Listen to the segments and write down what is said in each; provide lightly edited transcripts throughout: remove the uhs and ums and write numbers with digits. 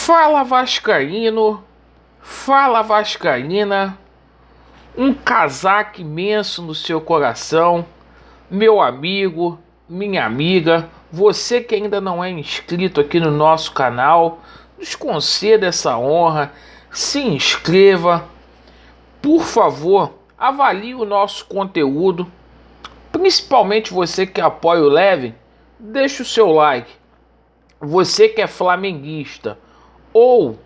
Fala Vascaíno, fala Vascaína, um casaco imenso no seu coração, meu amigo, minha amiga, você que ainda não é inscrito aqui no nosso canal, nos conceda essa honra, se inscreva, por favor, avalie o nosso conteúdo, principalmente você que apoia o Leve, deixe o seu like, você que é flamenguista, ou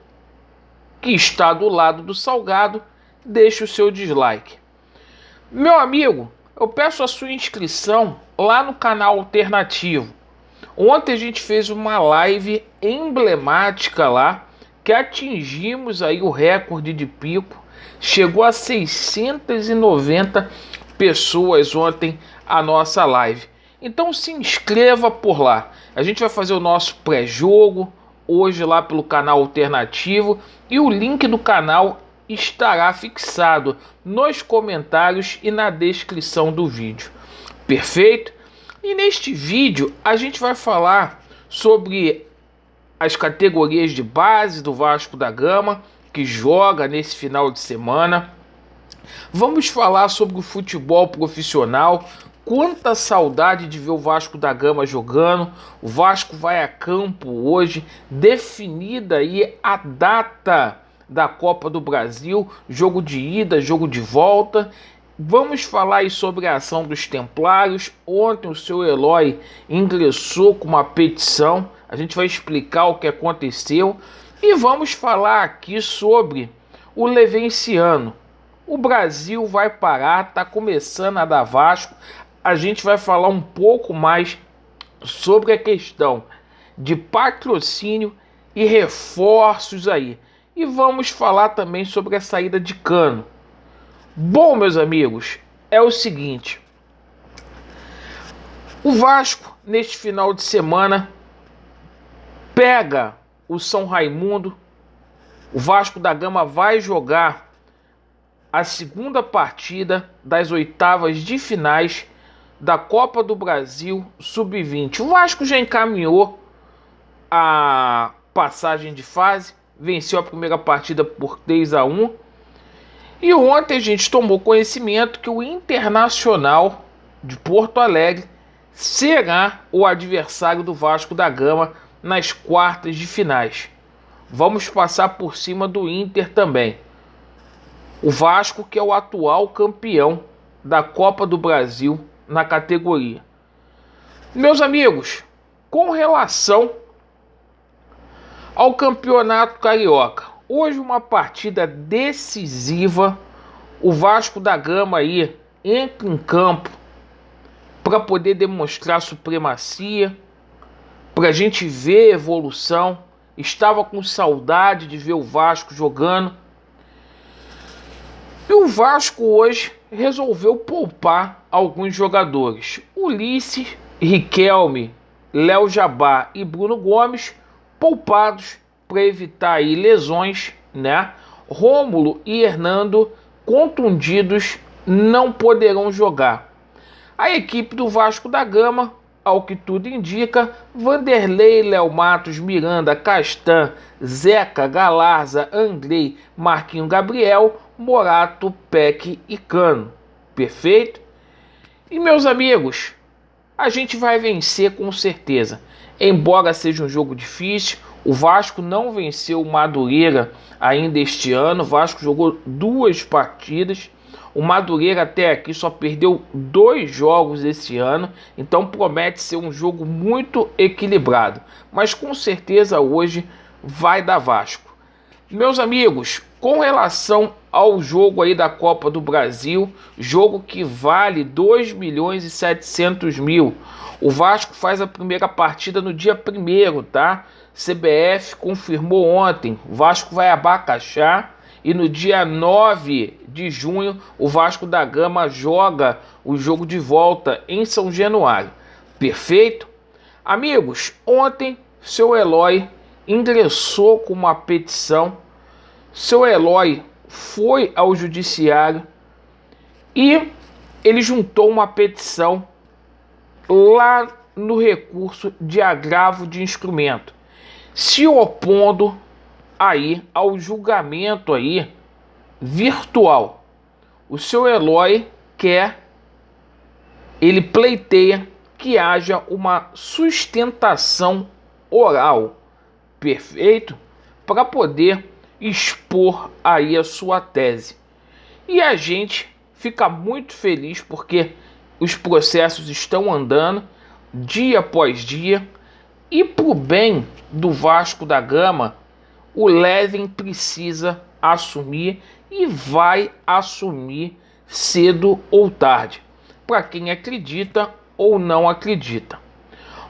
que está do lado do Salgado, deixe o seu dislike. Meu amigo, eu peço a sua inscrição lá no canal alternativo. Ontem a gente fez uma live emblemática lá, que atingimos aí o recorde de pico. Chegou a 690 pessoas ontem a nossa live. Então se inscreva por lá. A gente vai fazer o nosso pré-jogo hoje lá pelo canal alternativo e o link do canal estará fixado nos comentários e na descrição do vídeo. Perfeito? E neste vídeo a gente vai falar sobre as categorias de base do Vasco da Gama que joga nesse final de semana. Vamos falar sobre o futebol profissional. Quanta saudade de ver o Vasco da Gama jogando. O Vasco vai a campo hoje, definida aí a data da Copa do Brasil, jogo de ida, jogo de volta. Vamos falar aí sobre a ação dos Templários. Ontem o seu Eloy ingressou com uma petição. A gente vai explicar o que aconteceu. E vamos falar aqui sobre o Levenciano. O Brasil vai parar, está começando a dar Vasco. A gente vai falar um pouco mais sobre a questão de patrocínio e reforços aí. E vamos falar também sobre a saída de Cano. Bom, meus amigos, é o seguinte. O Vasco, neste final de semana, pega o São Raimundo. O Vasco da Gama vai jogar a segunda partida das oitavas de finais da Copa do Brasil Sub-20. O Vasco já encaminhou a passagem de fase, venceu a primeira partida por 3-1. E ontem a gente tomou conhecimento que o Internacional de Porto Alegre será o adversário do Vasco da Gama nas quartas de finais. Vamos passar por cima do Inter também. O Vasco, que é o atual campeão da Copa do Brasil na categoria. Meus amigos, com relação ao Campeonato Carioca, hoje uma partida decisiva. O Vasco da Gama aí entra em campo para poder demonstrar supremacia, para a gente ver evolução. Estava com saudade de ver o Vasco jogando. E o Vasco hoje resolveu poupar alguns jogadores. Ulisses, Riquelme, Léo Jabá e Bruno Gomes poupados para evitar aí lesões, né? Rômulo e Hernando contundidos não poderão jogar. A equipe do Vasco da Gama, ao que tudo indica, Vanderlei, Léo Matos, Miranda, Castan, Zeca, Galarza, Andrei, Marquinho Gabriel, Morato, Peck e Cano. Perfeito? E meus amigos, a gente vai vencer com certeza. Embora seja um jogo difícil, o Vasco não venceu o Madureira ainda este ano. O Vasco jogou 2 partidas. O Madureira até aqui só perdeu 2 jogos esse ano. Então promete ser um jogo muito equilibrado. Mas com certeza hoje vai dar Vasco. Meus amigos, com relação ao jogo aí da Copa do Brasil, jogo que vale 2.700.000. O Vasco faz a primeira partida no dia 1º, tá? CBF confirmou ontem. O Vasco vai a Bacaxá e no dia 9 de junho o Vasco da Gama joga o jogo de volta em São Januário. Perfeito? Amigos, ontem seu Eloy ingressou com uma petição. Seu Eloy foi ao judiciário e ele juntou uma petição lá no recurso de agravo de instrumento, se opondo aí ao julgamento aí virtual. O seu Eloy ele pleiteia que haja uma sustentação oral, perfeito, para poder expor aí a sua tese. E a gente fica muito feliz porque os processos estão andando dia após dia e pro bem do Vasco da Gama, o Levin precisa assumir e vai assumir cedo ou tarde, para quem acredita ou não acredita.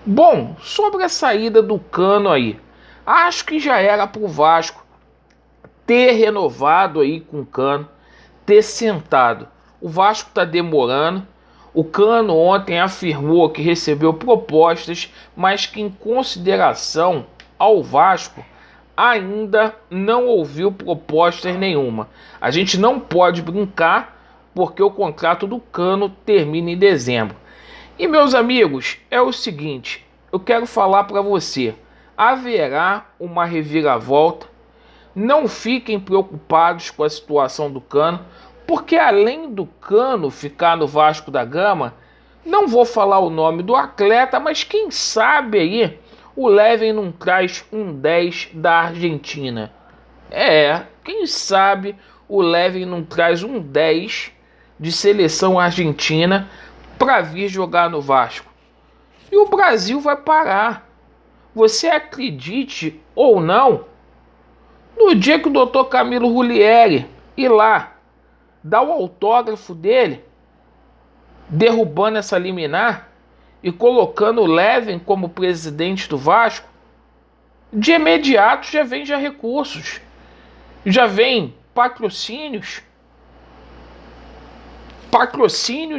Bom, sobre a saída do Cano aí, acho que já era pro Vasco ter renovado aí com o Cano, ter sentado. O Vasco tá demorando. O Cano ontem afirmou que recebeu propostas, mas que em consideração ao Vasco ainda não ouviu propostas nenhuma. A gente não pode brincar porque o contrato do Cano termina em dezembro. E meus amigos, é o seguinte, eu quero falar para você, haverá uma reviravolta. Não fiquem preocupados com a situação do Cano, porque além do Cano ficar no Vasco da Gama, não vou falar o nome do atleta, mas quem sabe aí o Levin não traz um 10 da Argentina. Quem sabe o Levin não traz um 10 de seleção argentina para vir jogar no Vasco. E o Brasil vai parar. Você acredite ou não, no dia que o Dr. Camilo Rulieri ir lá dar o autógrafo dele, derrubando essa liminar e colocando o Levin como presidente do Vasco, de imediato já vem recursos, já vem patrocínios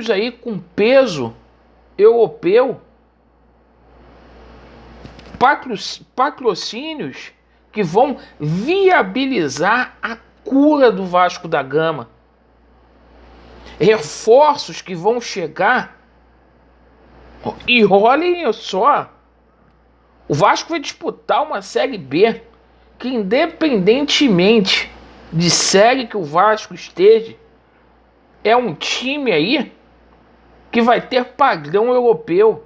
aí com peso europeu, patrocínios que vão viabilizar a cura do Vasco da Gama, reforços que vão chegar. E olhem só, o Vasco vai disputar uma Série B que, independentemente de série que o Vasco esteja, é um time aí que vai ter padrão europeu.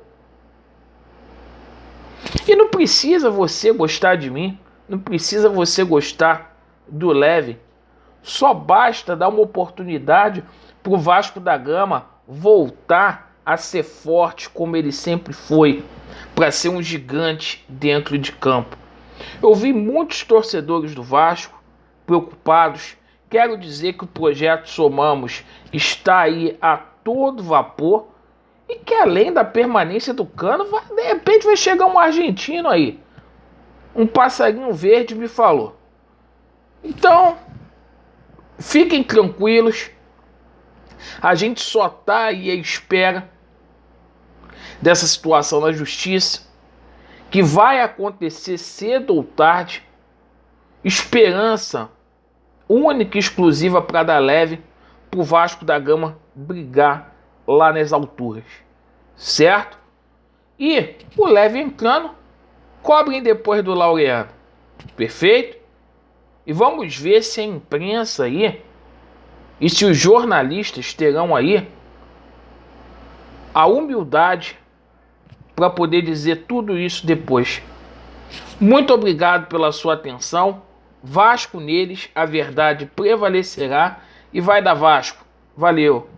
E não precisa você gostar de mim, não precisa você gostar do Levin. Só basta dar uma oportunidade para o Vasco da Gama voltar a ser forte como ele sempre foi, para ser um gigante dentro de campo. Eu vi muitos torcedores do Vasco preocupados. Quero dizer que o projeto Somamos está aí a todo vapor e que além da permanência do Cano, de repente vai chegar um argentino aí. Um passarinho verde me falou. Então, fiquem tranquilos. A gente só está aí à espera dessa situação na justiça, que vai acontecer cedo ou tarde. Esperança única e exclusiva para dar leve para o Vasco da Gama brigar lá nas alturas, certo? E o Levin entrando, cobrem depois do Laureano, perfeito? E vamos ver se a imprensa aí e se os jornalistas terão aí a humildade para poder dizer tudo isso depois. Muito obrigado pela sua atenção. Vasco neles, a verdade prevalecerá e vai dar Vasco. Valeu!